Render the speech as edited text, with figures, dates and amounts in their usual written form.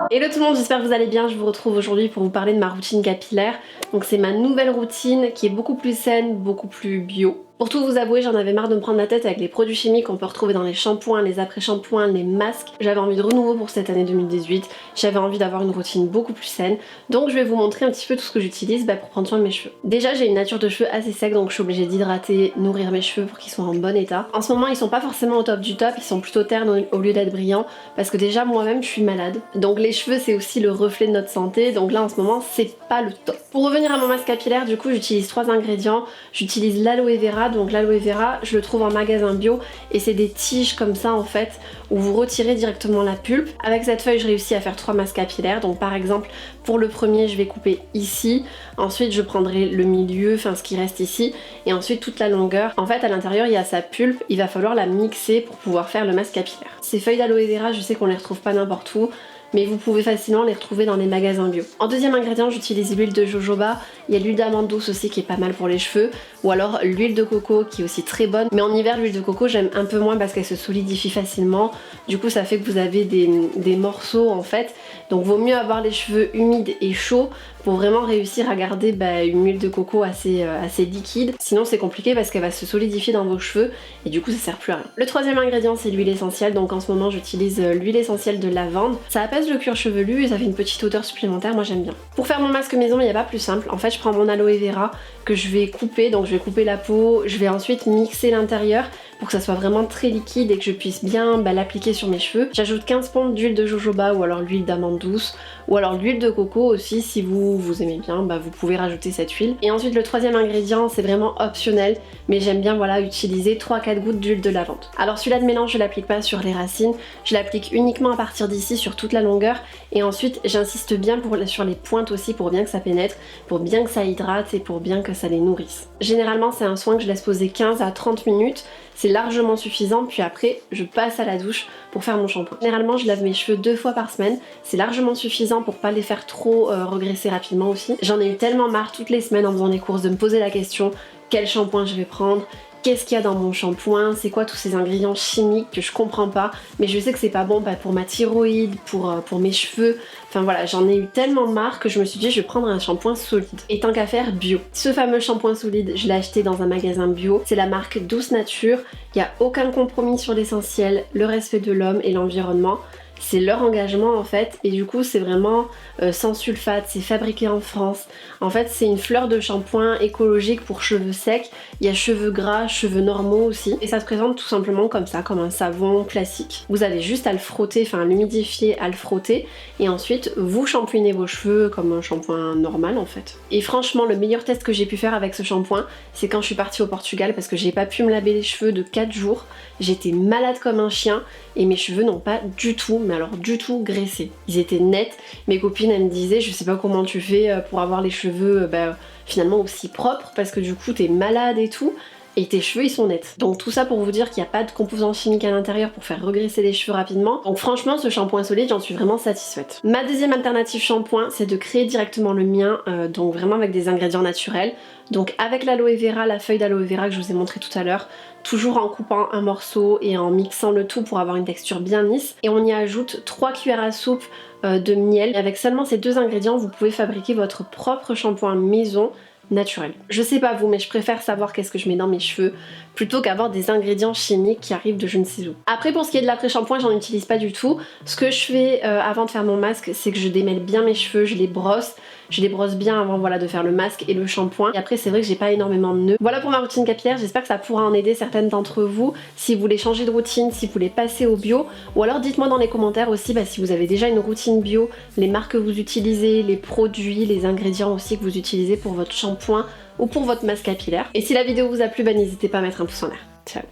Hello tout le monde, j'espère que vous allez bien. Je vous retrouve aujourd'hui pour vous parler de ma routine capillaire. Donc c'est ma nouvelle routine qui est beaucoup plus saine, beaucoup plus bio. Pour tout vous avouer, j'en avais marre de me prendre la tête avec les produits chimiques qu'on peut retrouver dans les shampoings, les après-shampoings, les masques. J'avais envie de renouveau pour cette année 2018. J'avais envie d'avoir une routine beaucoup plus saine. Donc je vais vous montrer un petit peu tout ce que j'utilise pour prendre soin de mes cheveux. Déjà, j'ai une nature de cheveux assez sec, donc je suis obligée d'hydrater, nourrir mes cheveux pour qu'ils soient en bon état. En ce moment, ils sont pas forcément au top du top, ils sont plutôt ternes au lieu d'être brillants, parce que déjà moi-même je suis malade. Donc les cheveux, c'est aussi le reflet de notre santé, donc là en ce moment c'est pas le top. Pour revenir à mon masque capillaire, du coup j'utilise 3 ingrédients. J'utilise l'aloe vera, donc l'aloe vera je le trouve en magasin bio et c'est des tiges comme ça en fait où vous retirez directement la pulpe. Avec cette feuille je réussis à faire 3 masques capillaires, donc par exemple pour le premier je vais couper ici, ensuite je prendrai le milieu, enfin ce qui reste ici, et ensuite toute la longueur. En fait à l'intérieur il y a sa pulpe, il va falloir la mixer pour pouvoir faire le masque capillaire. Ces feuilles d'aloe vera je sais qu'on les retrouve pas n'importe où, mais vous pouvez facilement les retrouver dans les magasins bio. En deuxième ingrédient, j'utilise l'huile de jojoba, il y a l'huile d'amande douce aussi qui est pas mal pour les cheveux, ou alors l'huile de coco qui est aussi très bonne, mais en hiver l'huile de coco j'aime un peu moins parce qu'elle se solidifie facilement, du coup ça fait que vous avez des morceaux en fait, donc vaut mieux avoir les cheveux humides et chauds pour vraiment réussir à garder une huile de coco assez liquide, sinon c'est compliqué parce qu'elle va se solidifier dans vos cheveux et du coup ça sert plus à rien. Le troisième ingrédient c'est l'huile essentielle, donc en ce moment j'utilise l'huile essentielle de lavande, ça apaise le cuir chevelu et ça fait une petite odeur supplémentaire, moi j'aime bien. Pour faire mon masque maison il n'y a pas plus simple, en fait je prends mon aloe vera que je vais couper, donc je vais couper la peau, je vais ensuite mixer l'intérieur pour que ça soit vraiment très liquide et que je puisse bien l'appliquer sur mes cheveux. J'ajoute 15 pompes d'huile de jojoba ou alors l'huile d'amande douce ou alors l'huile de coco aussi, si vous aimez bien, vous pouvez rajouter cette huile. Et ensuite le troisième ingrédient c'est vraiment optionnel, mais j'aime bien utiliser 3-4 gouttes d'huile de lavande. Alors celui-là de mélange je l'applique pas sur les racines, je l'applique uniquement à partir d'ici sur toute la longueur et ensuite j'insiste bien sur les pointes aussi pour bien que ça pénètre, pour bien que ça hydrate et pour bien que ça les nourrisse. Généralement c'est un soin que je laisse poser 15 à 30 minutes, c'est largement suffisant, puis après je passe à la douche pour faire mon shampoing. Généralement je lave mes cheveux 2 fois par semaine, c'est largement suffisant pour pas les faire trop regresser rapidement aussi. J'en ai eu tellement marre toutes les semaines en faisant des courses de me poser la question quel shampoing je vais prendre, qu'est-ce qu'il y a dans mon shampoing, c'est quoi tous ces ingrédients chimiques que je comprends pas, mais je sais que c'est pas bon pour ma thyroïde, pour mes cheveux, enfin voilà, j'en ai eu tellement marre que je me suis dit je vais prendre un shampoing solide. Et tant qu'à faire, bio. Ce fameux shampoing solide, je l'ai acheté dans un magasin bio, c'est la marque Douce Nature, il n'y a aucun compromis sur l'essentiel, le respect de l'homme et l'environnement. C'est leur engagement en fait, et du coup c'est vraiment sans sulfate, c'est fabriqué en France. En fait c'est une fleur de shampoing écologique pour cheveux secs, il y a cheveux gras, cheveux normaux aussi, et ça se présente tout simplement comme ça, comme un savon classique. Vous avez juste à le frotter, enfin à l'humidifier, à le frotter, et ensuite vous shampouinez vos cheveux comme un shampoing normal en fait. Et franchement le meilleur test que j'ai pu faire avec ce shampoing, c'est quand je suis partie au Portugal parce que j'ai pas pu me laver les cheveux de 4 jours, j'étais malade comme un chien, et mes cheveux n'ont pas du tout, mais alors du tout graissé. Ils étaient nets, mes copines elles me disaient je sais pas comment tu fais pour avoir les cheveux finalement aussi propres parce que du coup t'es malade et tout, et tes cheveux ils sont nets. Donc tout ça pour vous dire qu'il n'y a pas de composants chimiques à l'intérieur pour faire regresser les cheveux rapidement. Donc franchement ce shampoing solide j'en suis vraiment satisfaite. Ma deuxième alternative shampoing c'est de créer directement le mien, donc vraiment avec des ingrédients naturels. Donc avec l'aloe vera, la feuille d'aloe vera que je vous ai montré tout à l'heure, toujours en coupant un morceau et en mixant le tout pour avoir une texture bien lisse. Et on y ajoute 3 cuillères à soupe de miel. Et avec seulement ces 2 ingrédients vous pouvez fabriquer votre propre shampoing maison naturel. Je sais pas vous, mais je préfère savoir qu'est-ce que je mets dans mes cheveux plutôt qu'avoir des ingrédients chimiques qui arrivent de je ne sais où. Après pour ce qui est de l'après-shampoing, j'en utilise pas du tout. Ce que je fais avant de faire mon masque, c'est que je démêle bien mes cheveux, je les brosse bien avant de faire le masque et le shampoing. Et après c'est vrai que j'ai pas énormément de nœuds. Voilà pour ma routine capillaire, j'espère que ça pourra en aider certaines d'entre vous si vous voulez changer de routine, si vous voulez passer au bio, ou alors dites-moi dans les commentaires aussi si vous avez déjà une routine bio, les marques que vous utilisez, les produits, les ingrédients aussi que vous utilisez pour votre shampoing ou pour votre masque capillaire. Et si la vidéo vous a plu, n'hésitez pas à mettre un pouce en l'air. Ciao.